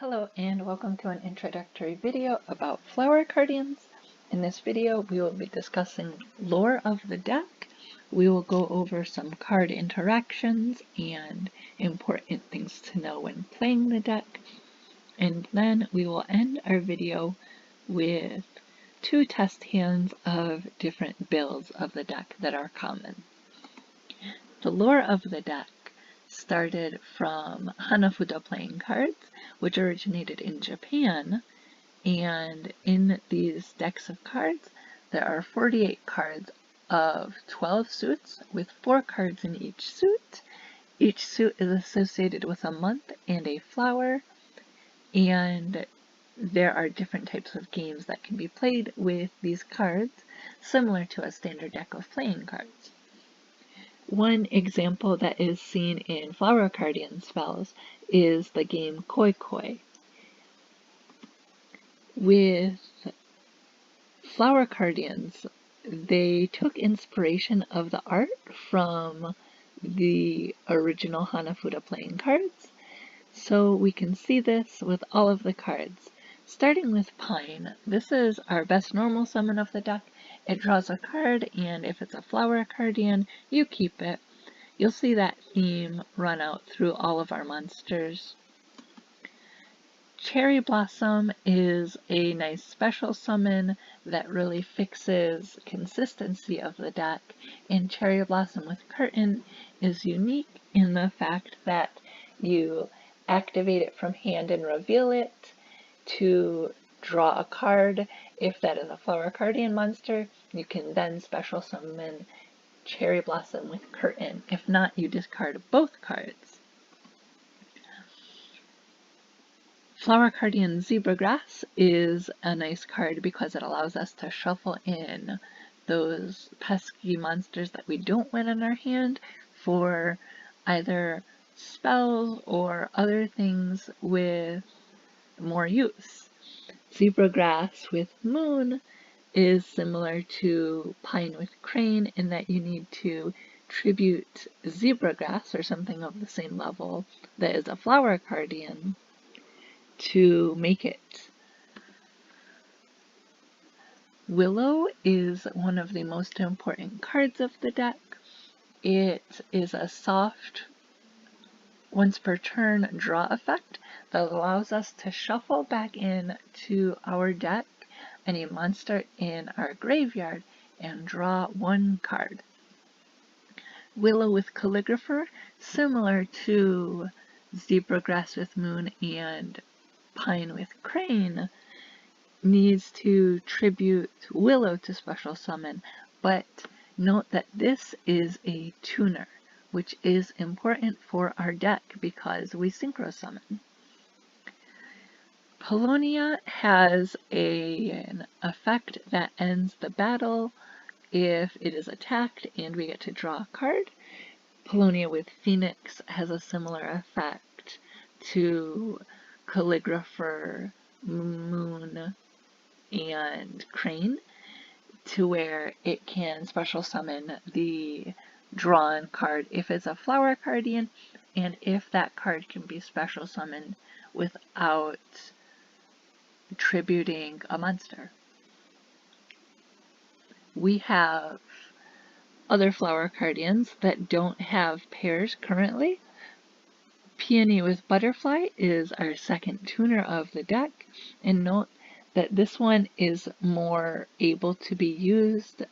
Hello and welcome to an introductory video about Flower Cardians. In this video we will be discussing lore of the deck. We will go over some card interactions and important things to know when playing the deck. And then we will end our video with two test hands of different builds of the deck that are common. The lore of the deck started from Hanafuda playing cards, which originated in Japan, and in these decks of cards there are 48 cards of 12 suits with 4 cards in each suit. Each suit is associated with a month and a flower, and there are different types of games that can be played with these cards, similar to a standard deck of playing cards. One example that is seen in Flower Cardian spells is the game Koi Koi. With Flower Cardians, they took inspiration of the art from the original Hanafuda playing cards, so we can see this with all of the cards. Starting with Pine, this is our best normal summon of the deck. It draws a card, and if it's a Flower Cardian, you keep it. You'll see that theme run out through all of our monsters. Cherry Blossom is a nice special summon that really fixes consistency of the deck, and Cherry Blossom with Curtain is unique in the fact that you activate it from hand and reveal it to draw a card. If that is a Flower Cardian monster, you can then special summon Cherry Blossom with Curtain. If not, you discard both cards. Flower Cardian Zebra Grass is a nice card because it allows us to shuffle in those pesky monsters that we don't want in our hand for either spells or other things with more use. Zebra Grass with Moon is similar to Pine with Crane in that you need to tribute Zebra Grass or something of the same level that is a Flower Cardian to make it. Willow is one of the most important cards of the deck. It is a soft, once per turn draw effect that allows us to shuffle back in to our deck any monster in our graveyard and draw one card. Willow with Calligrapher, similar to Zebra Grass with Moon and Pine with Crane, needs to tribute Willow to special summon, but note that this is a tuner, which is important for our deck because we synchro summon. Paulownia has an effect that ends the battle if it is attacked and we get to draw a card. Paulownia with Phoenix has a similar effect to Calligrapher, Moon, and Crane, to where it can special summon the drawn card if it's a Flower Cardian, and if that card can be special summoned without tributing a monster. We have other Flower Cardians that don't have pairs currently. Peony with Butterfly is our second tuner of the deck, and note that this one is more able to be used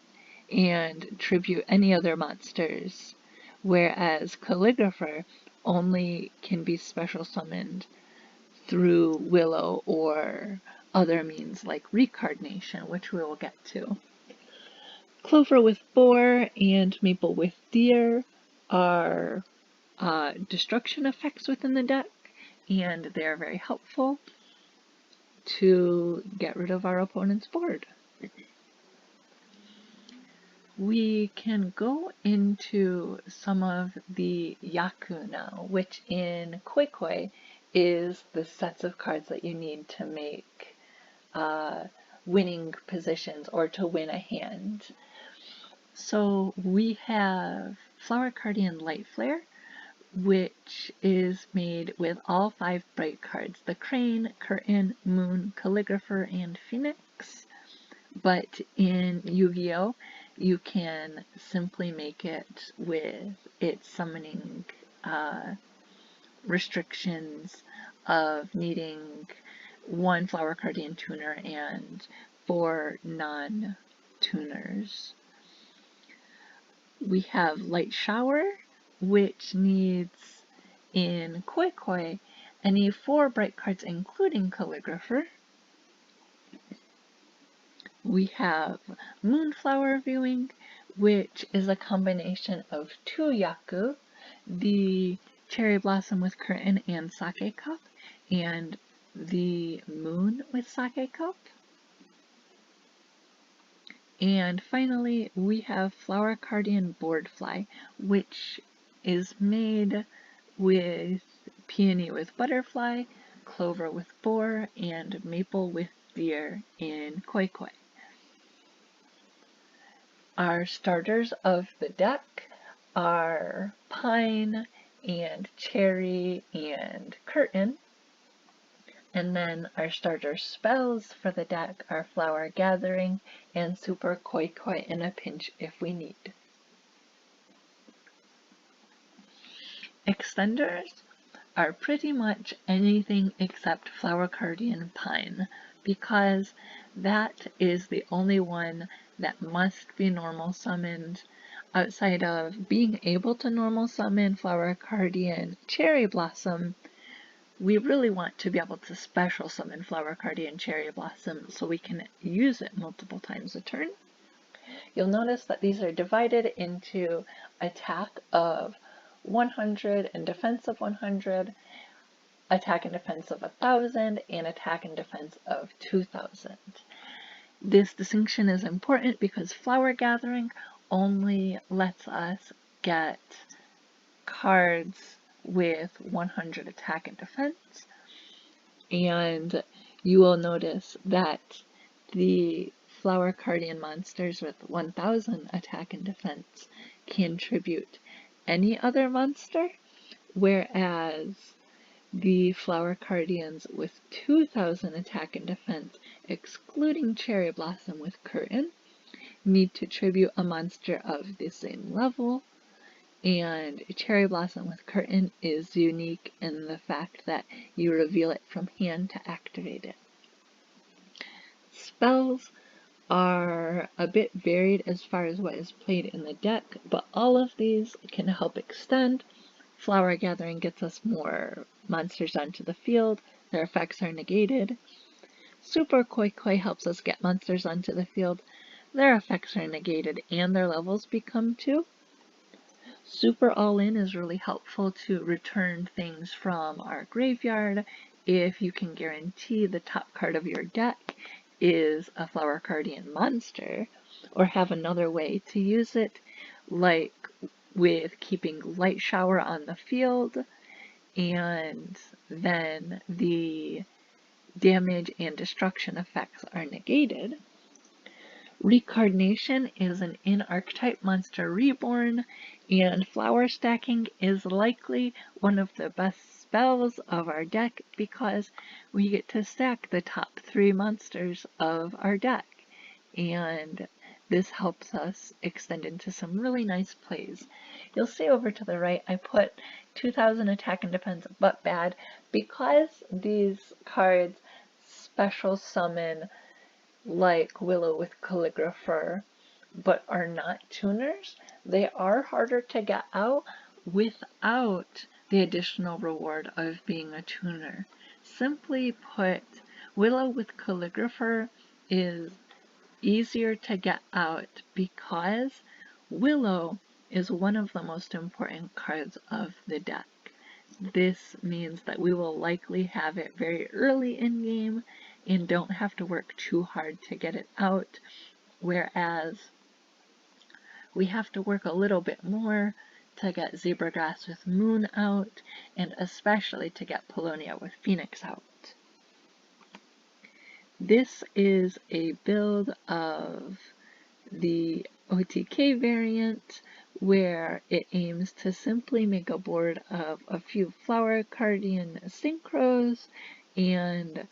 and tribute any other monsters, whereas Calligrapher only can be special summoned through Willow or other means like Recarnation, which we will get to. Clover with Boar and Maple with Deer are destruction effects within the deck, and they are very helpful to get rid of our opponent's board. We can go into some of the Yaku now, which in Koi Koi is the sets of cards that you need to make winning positions or to win a hand. So we have Flower Cardian Light Flare, which is made with all 5 bright cards: the Crane, Curtain, Moon, Calligrapher, and Phoenix. But in Yu-Gi-Oh, you can simply make it with its summoning restrictions of needing 1 Flower Cardian tuner and 4 non-tuners. We have Light Shower, which needs in Koi Koi any 4 bright cards including Calligrapher. We have Moonflower Viewing, which is a combination of 2 Yaku, the Cherry Blossom with Curtain and Sake Cup, and the Moon with Sake Cup. And finally, we have Flower Cardian Boardfly, which is made with Peony with Butterfly, Clover with Boar, and Maple with Deer in Koi Koi. Our starters of the deck are Pine and Cherry and Curtain. And then our starter spells for the deck are Flower Gathering and Super Koi Koi in a pinch if we need. Extenders are pretty much anything except Flower Cardian Pine, because that is the only one that must be normal summoned. Outside of being able to normal summon Flower Cardian Cherry Blossom, we really want to be able to special summon Flower Cardian Cherry Blossom so we can use it multiple times a turn. You'll notice that these are divided into attack of 100 and defense of 100, attack and defense of 1000, and attack and defense of 2000. This distinction is important because Flower Gathering only lets us get cards with 100 attack and defense, and you will notice that the Flower Cardian monsters with 1000 attack and defense can tribute any other monster, whereas the Flower Cardians with 2000 attack and defense, excluding Cherry Blossom with Curtain, need to tribute a monster of the same level. And Cherry Blossom with Curtain is unique in the fact that you reveal it from hand to activate it. Spells are a bit varied as far as what is played in the deck, but all of these can help extend. Flower Gathering gets us more monsters onto the field, their effects are negated. Super Koi Koi helps us get monsters onto the field, their effects are negated and their levels become 2. Super All-In is really helpful to return things from our graveyard if you can guarantee the top card of your deck is a Flower Cardian monster, or have another way to use it, like with keeping Light Shower on the field, and then the damage and destruction effects are negated. Recarnation is an in-archetype monster reborn, and Flower Stacking is likely one of the best spells of our deck because we get to stack the top 3 monsters of our deck, and this helps us extend into some really nice plays. You'll see over to the right I put 2000 attack and defense but bad because these cards special summon like Willow with Calligrapher, but are not tuners. They are harder to get out without the additional reward of being a tuner. Simply put, Willow with Calligrapher is easier to get out because Willow is one of the most important cards of the deck. This means that we will likely have it very early in game and don't have to work too hard to get it out, whereas we have to work a little bit more to get Zebra Grass with Moon out, and especially to get Paulownia with Phoenix out. This is a build of the OTK variant where it aims to simply make a board of a few Flower Cardian synchros and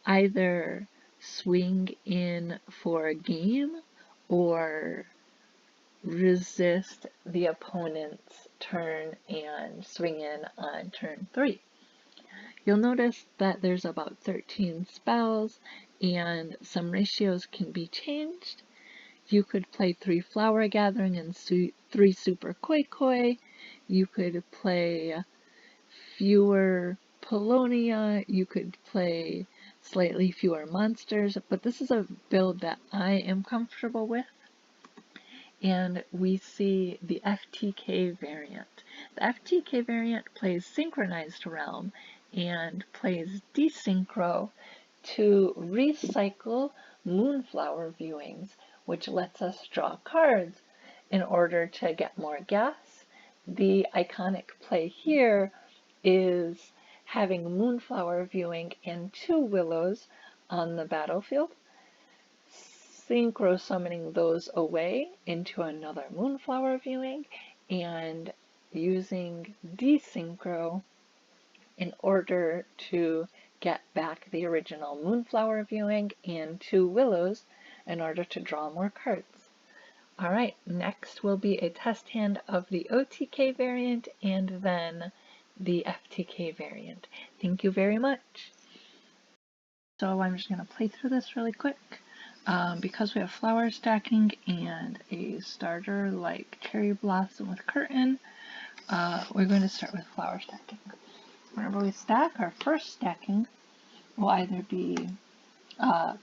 either swing in for a game or resist the opponent's turn and swing in on turn 3. You'll notice that there's about 13 spells and some ratios can be changed. You could play 3 Flower Gathering and 3 Super Koi Koi. You could play fewer Polonia. You could play slightly fewer monsters, but this is a build that I am comfortable with. And we see the FTK variant. The FTK variant plays Synchronized Realm and plays Desynchro to recycle Moonflower viewings, which lets us draw cards in order to get more gas. The iconic play here is having Moonflower viewing and 2 Willows on the battlefield, synchro summoning those away into another Moonflower viewing, and using Desynchro in order to get back the original Moonflower viewing and 2 Willows in order to draw more cards. Alright, next will be a test hand of the OTK variant and then the FTK variant. Thank you very much. So I'm just going to play through this really quick. Because we have flower stacking and a starter like Cherry Blossom with Curtain, we're going to start with flower stacking. Whenever we stack, our first stacking will either be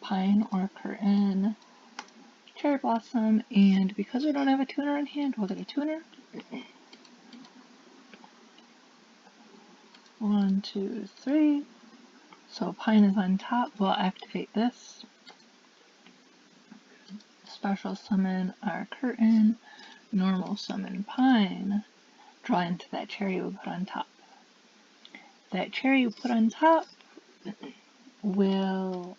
Pine or Curtain, Cherry Blossom, and because we don't have a tuner on hand, we'll get a tuner. 1, 2, 3. So Pine is on top. We'll activate this. Special summon our Curtain. Normal summon Pine. Draw into that cherry we put on top. That cherry we put on top will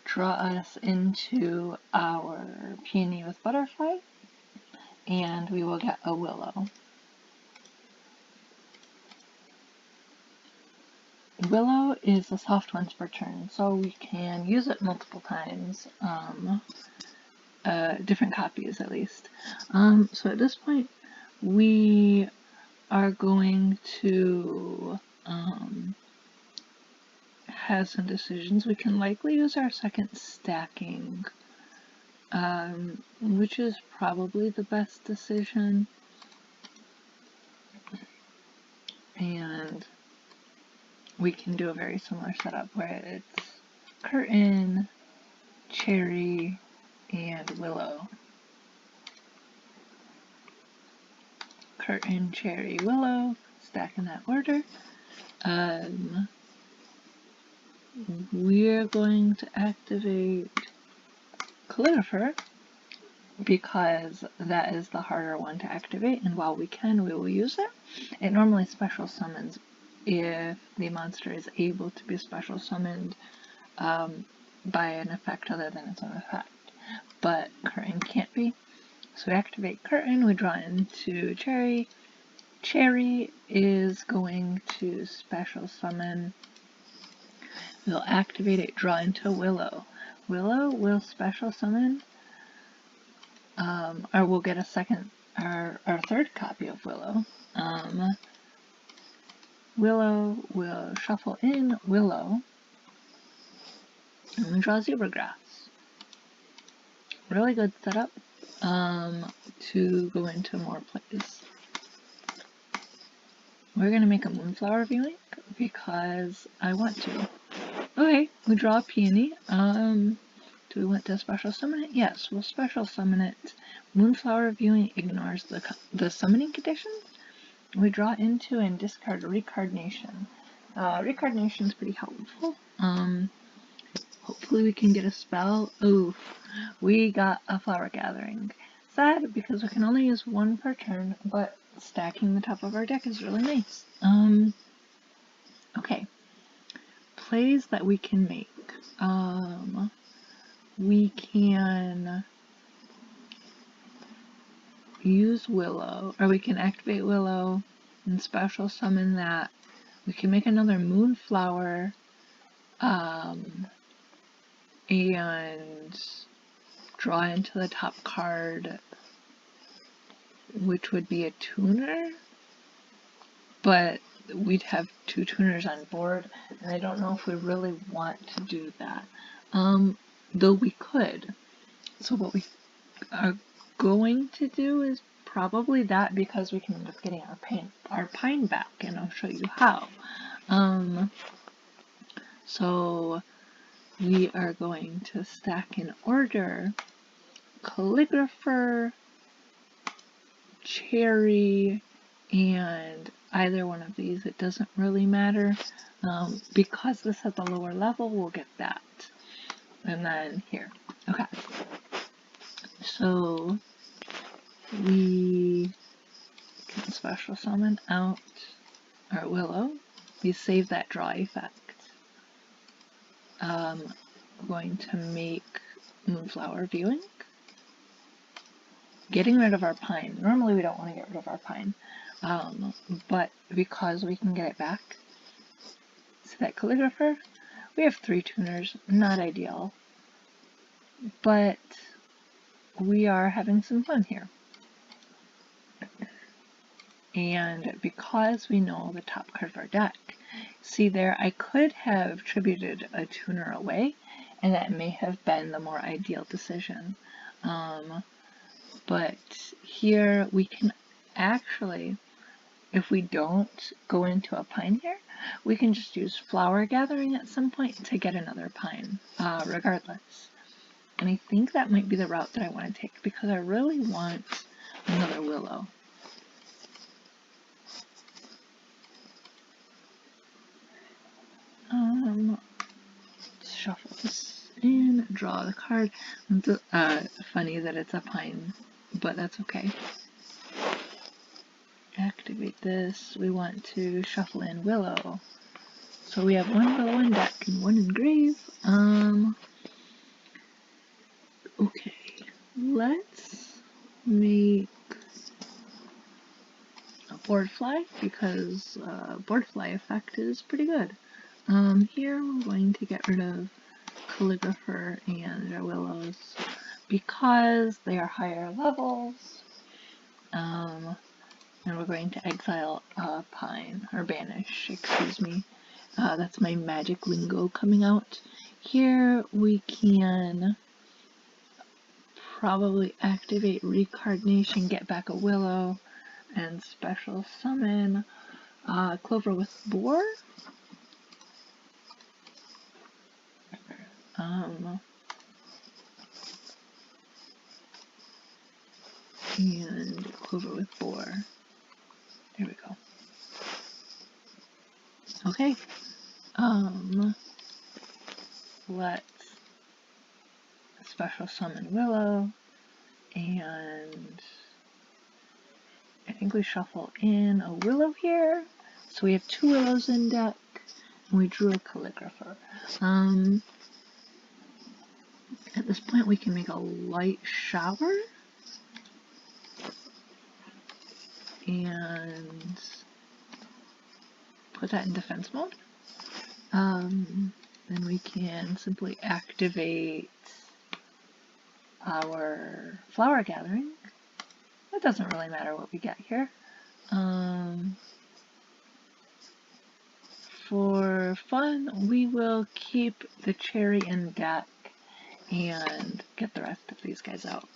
draw us into our Peony with Butterfly, and we will get a Willow. Willow is a soft once per turn, so we can use it multiple times, different copies at least. So at this point, we are going to have some decisions. We can likely use our second stacking, which is probably the best decision. And we can do a very similar setup where it's Curtain, Cherry, and Willow. Curtain, Cherry, Willow, stack in that order. We're going to activate Calligrapher because that is the harder one to activate, and while we can, we will use it. It normally special summons if the monster is able to be special summoned by an effect other than its own effect, but Curtain can't be. So we activate Curtain, we draw into Cherry. Cherry is going to special summon. We'll activate it, draw into Willow. Willow will special summon, or we'll get a second, our third copy of Willow. Willow will shuffle in Willow, and we draw Zebragrass. Really good setup to go into more plays. We're going to make a Moonflower viewing because I want to. Okay, we draw a Peony. Do we want to special summon it? Yes, we'll special summon it. Moonflower viewing ignores the summoning conditions. We draw into and discard Recarnation. Recarnation is pretty helpful. Hopefully we can get a spell. Oof, we got a Flower Gathering. Sad because we can only use 1 per turn, but stacking the top of our deck is really nice. Okay. Plays that we can make. We can use Willow, or we can activate Willow and special summon that. We can make another Moonflower, and draw into the top card, which would be a tuner, but we'd have 2 tuners on board, and I don't know if we really want to do that, though we could. So what we are going to do is probably that, because we can end up getting our pine back, and I'll show you how. So we are going to stack in order Calligrapher, Cherry, and either one of these. It doesn't really matter. Because this has a lower level, we'll get that. And then here. Okay. So we can special summon out our Willow. We save that draw effect. We're going to make Moonflower Viewing. Getting rid of our pine. Normally we don't want to get rid of our pine, but because we can get it back. So that Calligrapher, we have 3 tuners, not ideal, but we are having some fun here. And because we know the top card of our deck, see there, I could have tributed a tuner away, and that may have been the more ideal decision. But here we can actually, if we don't go into a pine here, we can just use Flower Gathering at some point to get another pine, regardless. And I think that might be the route that I want to take, because I really want another Willow. Let's shuffle this in, draw the card. Funny that it's a pine, but that's okay. Activate this. We want to shuffle in Willow. So we have 1 Willow in deck and 1 in grave. Okay, let's make a board fly, because board fly effect is pretty good. Here we're going to get rid of Calligrapher and our Willows because they are higher levels. And we're going to exile Pine, or banish, excuse me. That's my magic lingo coming out. Here we can probably activate Reincarnation, get back a Willow, and special summon Clover with Boar. And Clover with Boar. There we go. Okay. Let's special summon Willow, and I think we shuffle in a Willow here. So we have 2 Willows in deck, and we drew a Calligrapher. At this point we can make a Light Shower, and put that in defense mode. Then we can simply activate our Flower Gathering. It doesn't really matter what we get here. For fun, we will keep the Cherry in deck and get the rest of these guys out.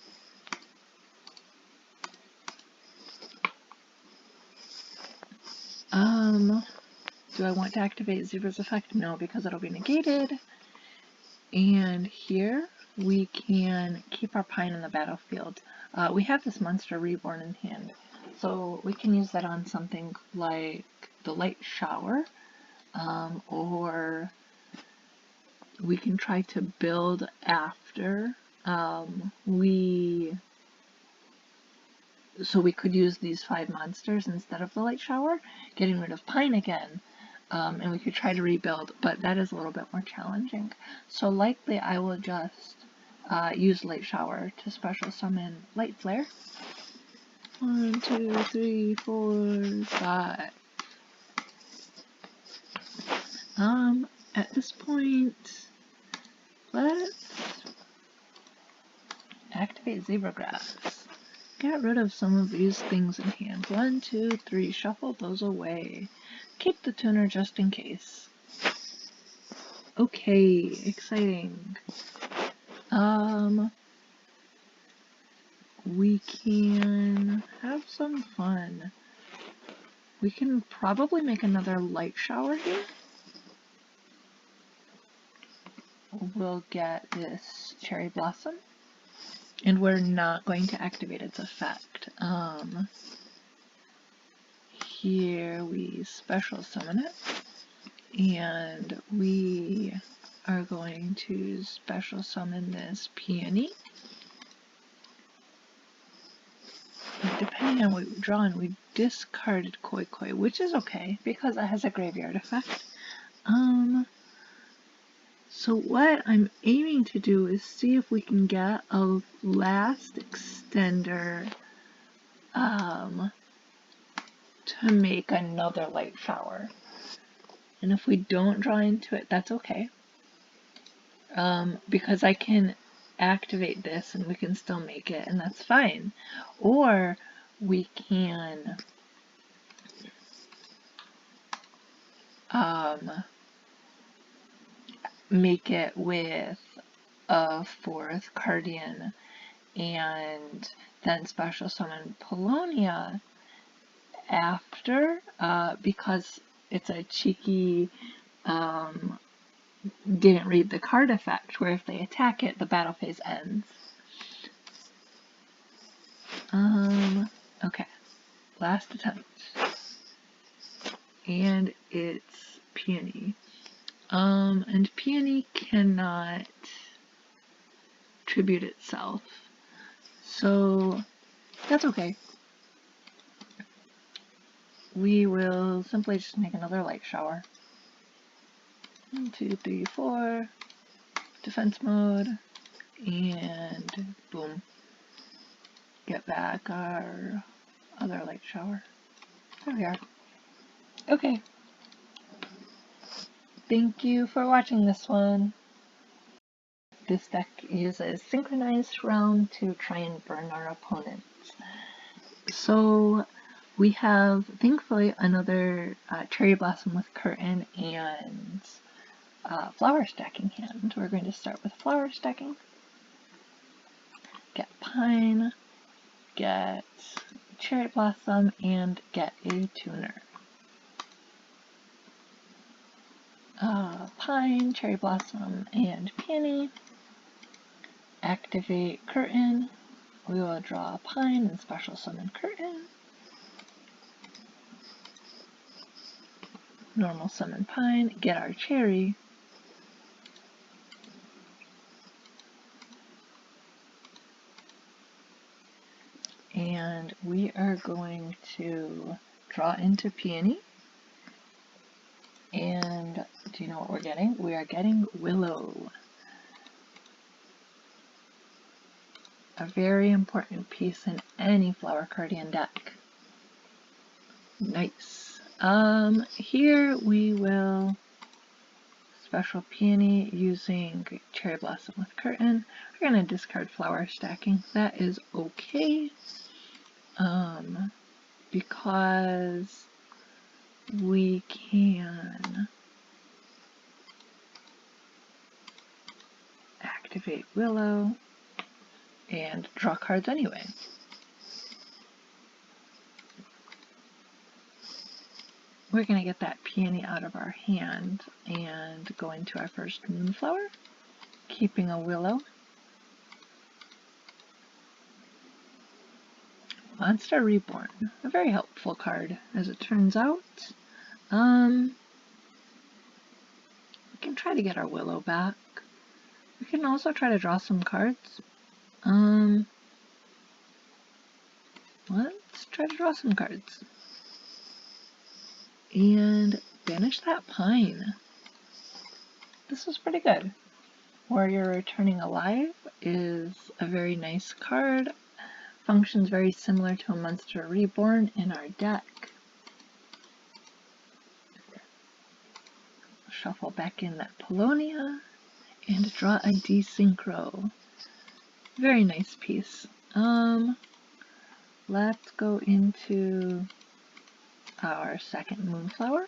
Do I want to activate Zebra's effect? No, because it'll be negated. And here we can keep our pine in the battlefield. We have this Monster Reborn in hand, so we can use that on something like the Light Shower, or we can try to build after. So we could use these 5 monsters instead of the Light Shower, getting rid of pine again. And we could try to rebuild, but that is a little bit more challenging. So likely I will just use Light Shower to special summon Light Flare. 1, 2, 3, 4, 5. At this point, let's activate zebra grass. Get rid of some of these things in hand. 1, 2, 3, shuffle those away. Keep the tuner just in case. Okay, exciting. We can have some fun. We can probably make another light shower here. We'll get this cherry blossom, and we're not going to activate its effect. Here we special summon it, and we are going to special summon this peony. Depending on what we draw, and we discarded Koi Koi, which is okay because it has a graveyard effect. So what I'm aiming to do is see if we can get a last extender to make another light shower. And if we don't draw into it, that's okay. Because I can activate this and we can still make it, and that's fine. Or we can make it with a 4th Cardian and then special summon Polonia after, because it's a cheeky didn't read the card effect, where if they attack it, the battle phase ends. Okay, last attempt. And it's peony. And peony cannot tribute itself. So that's okay. We will simply just make another light shower. 1, 2, 3, 4. Defense mode. And boom. Get back our other light shower. There we are. Okay. Thank you for watching this one. This deck uses synchronized round to try and burn our opponents. So we have, thankfully, another cherry blossom with curtain and flower stacking hand. We're going to start with flower stacking. Get pine, get cherry blossom, and get a tuner. Pine, cherry blossom, and peony. Activate curtain. We will draw pine and special summon curtain. Normal summon pine, get our cherry. And we are going to draw into peony. And do you know what we're getting? We are getting willow. A very important piece in any Flower Cardian deck. Nice. Here we will special peony using cherry blossom with curtain. We're going to discard flower stacking. That is okay. Because we can activate willow and draw cards anyway. We're going to get that peony out of our hand and go into our first moonflower, keeping a willow. Monster Reborn, a very helpful card, as it turns out. We can try to get our willow back. We can also try to draw some cards. Let's try to draw some cards. And banish that pine. This is pretty good. Warrior Returning Alive is a very nice card functions very similar to a Monster Reborn in our deck. Shuffle back in that Polonia and draw a Desynchro. Very nice piece. Let's go into our second Moonflower.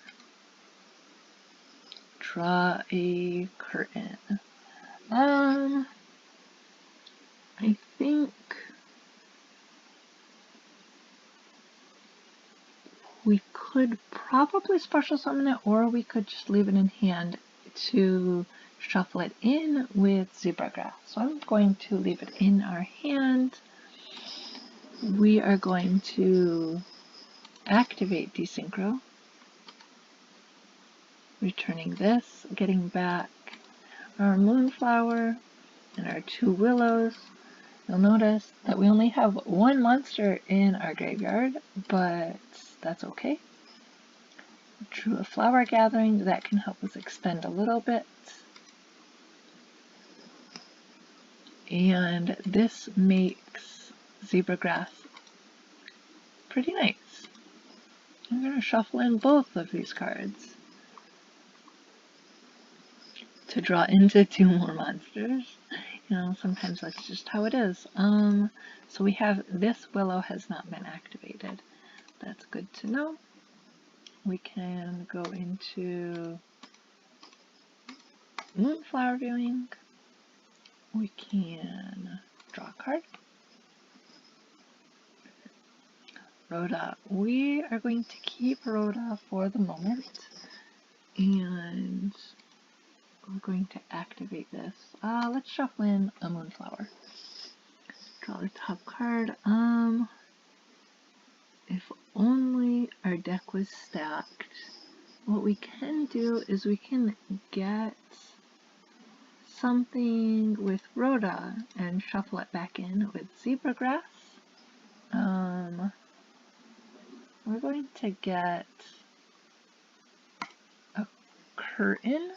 Draw a curtain. I think we could probably special summon it, or we could just leave it in hand to shuffle it in with Zebra Grass. So I'm going to leave it in our hand. We are going to activate Desynchro, returning this, getting back our Moonflower and our 2 Willows. You'll notice that we only have 1 monster in our graveyard, but that's okay. Drew a Flower Gathering, that can help us extend a little bit. And this makes Zebra Grass pretty nice. I'm going to shuffle in both of these cards to draw into 2 more monsters. You know, sometimes that's just how it is. So we have this Willow has not been activated. That's good to know. We can go into Moonflower Viewing. We can draw a card. Rhoda. We are going to keep Rhoda for the moment, and we're going to activate this. Let's shuffle in a Moonflower. Draw the top card. If only our deck was stacked. What we can do is we can get something with Rhoda and shuffle it back in with Zebra Grass. We're going to get a curtain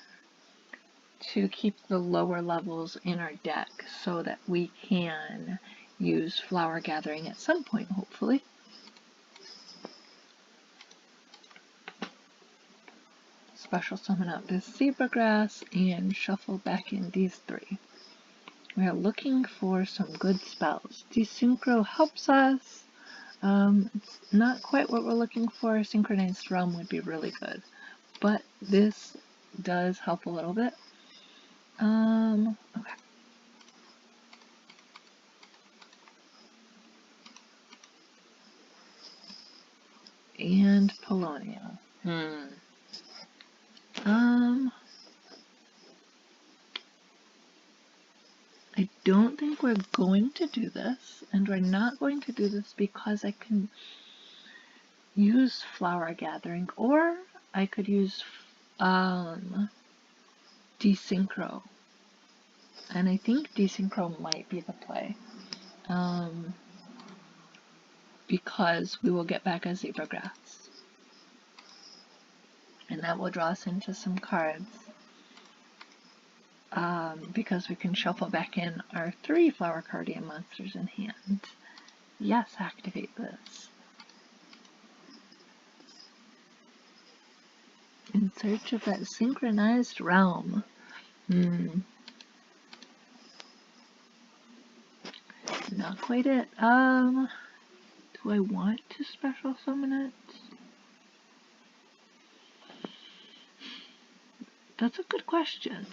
to keep the lower levels in our deck so that we can use Flower Gathering at some point, hopefully. Special summon out this Zebra Grass and shuffle back in these 3. We are looking for some good spells. Desynchro helps us. It's not quite what we're looking for. Synchronized Realm would be really good, but this does help a little bit. Okay. And Polonia. I don't think we're going to do this, and we're not going to do this because I can use Flower Gathering, or I could use Desynchro, and I think Desynchro might be the play, because we will get back a Zebra Grass, and that will draw us into some cards. Because we can shuffle back in our 3 Flower Cardian monsters in hand. Yes, activate this. In search of that synchronized realm. Not quite it. Do I want to special summon it? That's a good question.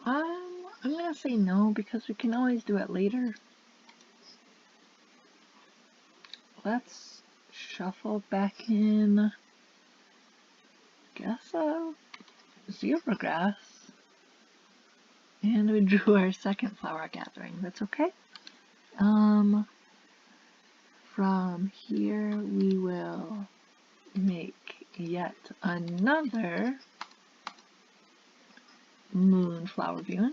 I'm gonna say no because we can always do it later. Let's shuffle back in, guess Zebra Grass, and we drew our second Flower Gathering. That's okay. From here we will make yet another Moonflower Viewing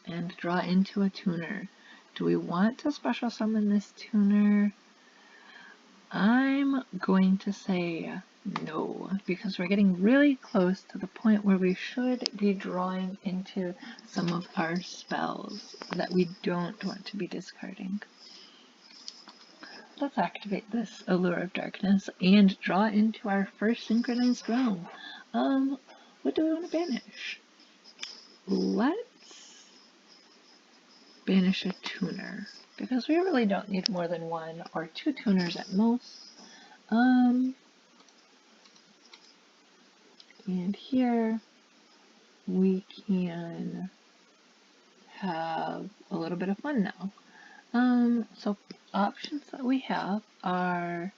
and draw into a tuner. Do we want to special summon this tuner? I'm going to say No, because we're getting really close to the point where we should be drawing into some of our spells that we don't want to be discarding. Let's activate this Allure of Darkness and draw into our first synchronized realm. What do we want to banish? Let's banish a tuner, because we really don't need more than 1 or 2 tuners at most. And here we can have a little bit of fun now. So options that we have are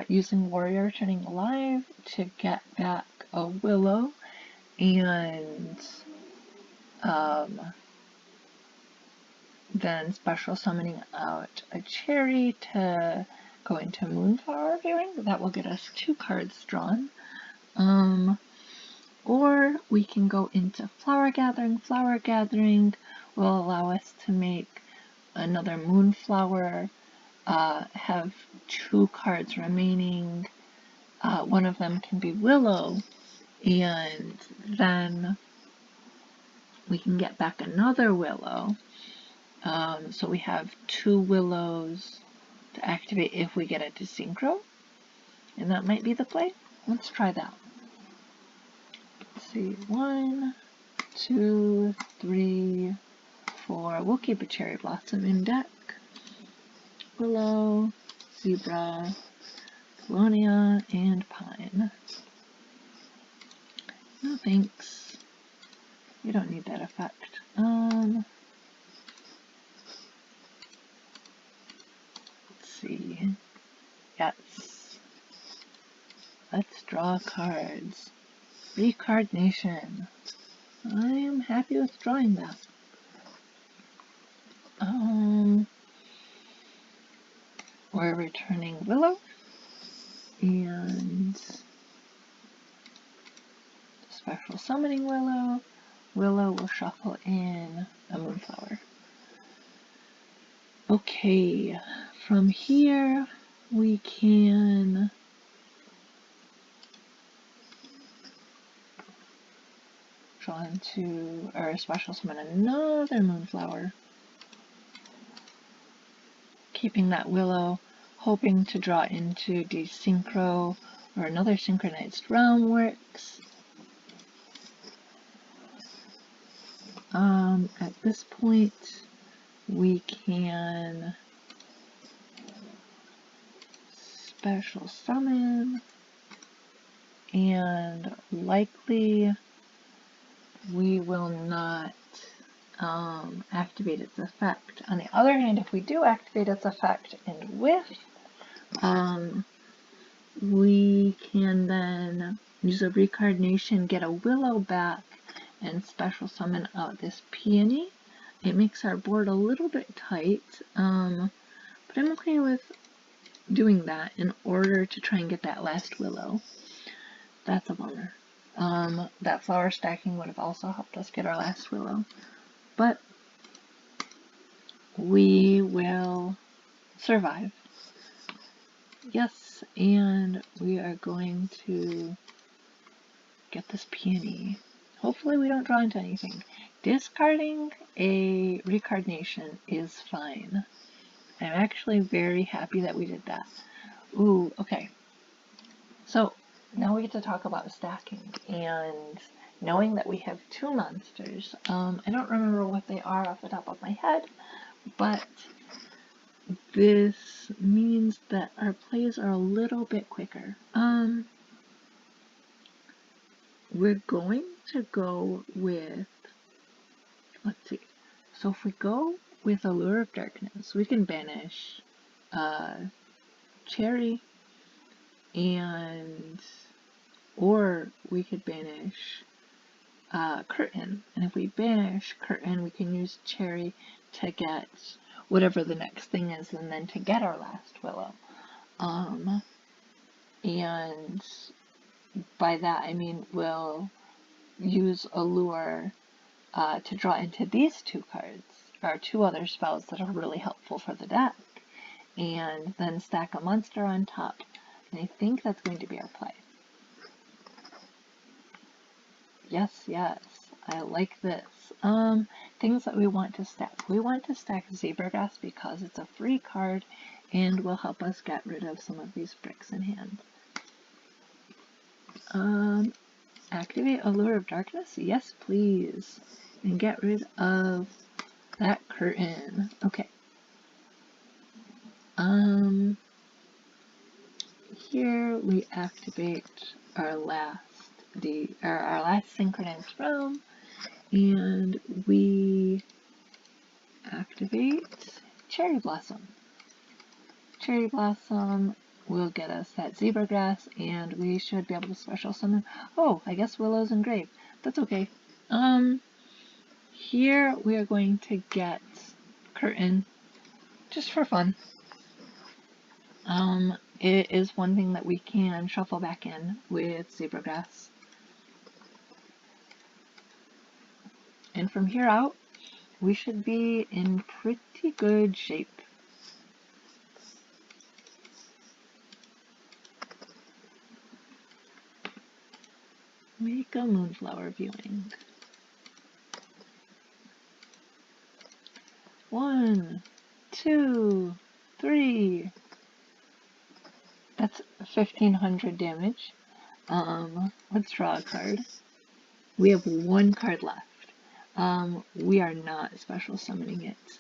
using Warrior Turning Alive to get back a Willow, and then special summoning out a Cherry to go into Moonflower Viewing. That will get us 2 cards drawn. Or we can go into Flower Gathering. Flower Gathering will allow us to make another Moonflower, have 2 cards remaining. One of them can be Willow, and then we can get back another Willow. So we have 2 Willows to activate if we get it to Synchro, and that might be the play. Let's try that. Let's see, 1, 2, 3, 4. We'll keep a Cherry Blossom in deck. Willow, Zebra, Colonia, and Pine. No thanks. You don't need that effect. Let's see. Yes. Let's draw cards. Recardnation. I am happy with drawing that. We're returning Willow, and special summoning Willow. Willow will shuffle in a Moonflower. Okay, from here we can draw into, or special summon another Moonflower, keeping that Willow, hoping to draw into Desynchro or another synchronized realm works. At this point, we can special summon, and likely we will not activate its effect. On the other hand, if we do activate its effect and whiff, we can then use a Recardnation, get a Willow back, and special summon out this Peony. It makes our board a little bit tight, but I'm okay with doing that in order to try and get that last Willow. That's a bummer. That flower stacking would have also helped us get our last Willow, but we will survive. Yes, and we are going to get this Peony. Hopefully we don't draw into anything. Discarding a Recardnation is fine. I'm actually very happy that we did that. Ooh, okay. So now we get to talk about stacking, and knowing that we have 2 monsters. I don't remember what they are off the top of my head, but this means that our plays are a little bit quicker. We're going to go with, let's see, so if we go with Allure of Darkness, we can banish Cherry, or we could banish Curtain, and if we banish Curtain, we can use Cherry to get whatever the next thing is, and then to get our last Willow. And by that I mean we'll use Allure to draw into these 2 cards, or 2 other spells that are really helpful for the deck, and then stack a monster on top And I think that's going to be our play. Yes, yes, I like this. Things that we want to stack. We want to stack Zebragrass because it's a free card and will help us get rid of some of these bricks in hand. Activate Allure of Darkness? Yes, please. And get rid of that curtain. Okay. Here we activate our last synchronized realm, and we activate Cherry Blossom. Cherry Blossom will get us that Zebragrass, and we should be able to special summon. Oh, I guess Willow's engraved. That's okay. Here we are going to get Curtain, just for fun. It is one thing that we can shuffle back in with Zebragrass. And from here out, we should be in pretty good shape. Make a Moonflower viewing. 1, 2, 3. That's 1500 damage. Let's draw a card. We have one card left. We are not special summoning it.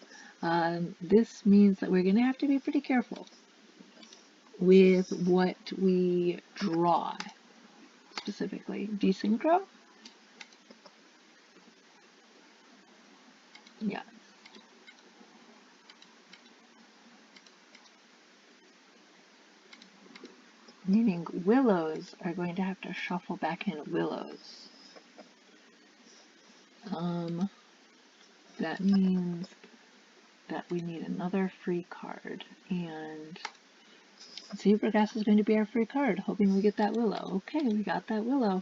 This means that we're going to have to be pretty careful with what we draw. Specifically, Desynchro? Yeah. Meaning Willows are going to have to shuffle back in Willows. That means that we need another free card, and Zebragrass is going to be our free card, hoping we get that Willow. Okay, we got that Willow.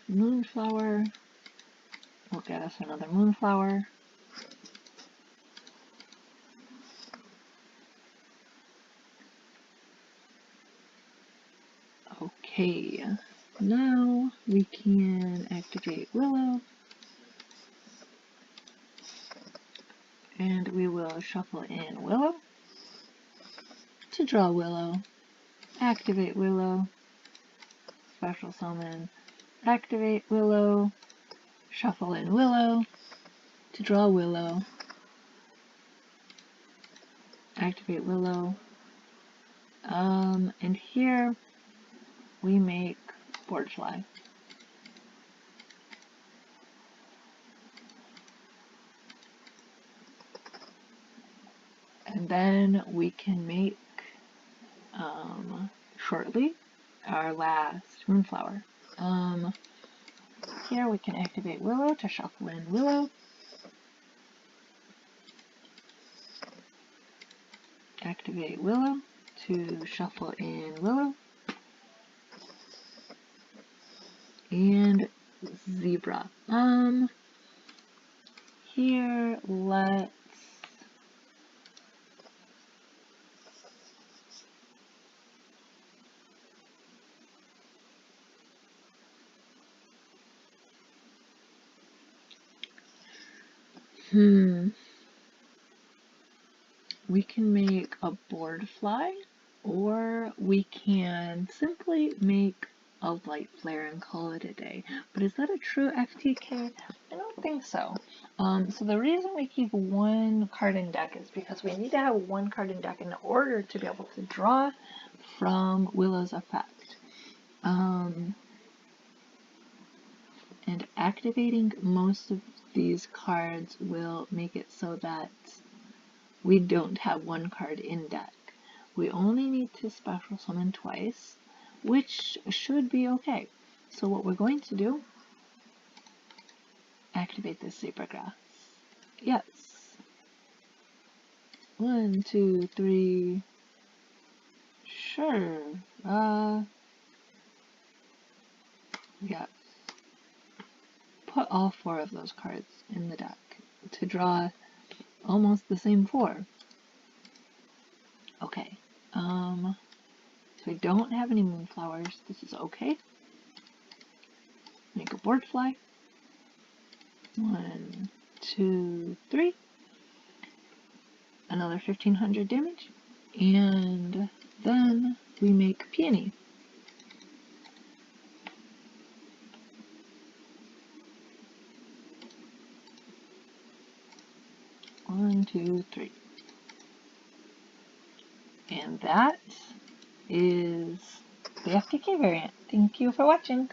Moonflower will get us another Moonflower. Okay, now we can activate Willow, and we will shuffle in Willow to draw Willow, activate Willow, special summon, activate Willow, shuffle in Willow to draw Willow, activate Willow, and here we make Board Fly. And then we can make, shortly, our last Moonflower. Here we can activate Willow to shuffle in Willow. Activate Willow to shuffle in Willow. And Zebra. Here let's we can make a Board Fly, or we can simply make a Light Flare and call it a day. But is that a true FTK? I don't think so. So the reason we keep one card in deck is because we need to have one card in deck in order to be able to draw from Willow's effect. And activating most of these cards will make it so that we don't have one card in deck. We only need to special summon twice, which should be okay. So what we're going to do, activate this Zebragrass. Yes. 1, 2, 3. Sure. Yes. Put all 4 of those cards in the deck to draw almost the same 4. Okay, so we don't have any moonflowers. This is okay. Make a board fly. 1, 2, 3. Another 1500 damage. And then we make peony. 1, 2, 3. And that is the FTK variant. Thank you for watching.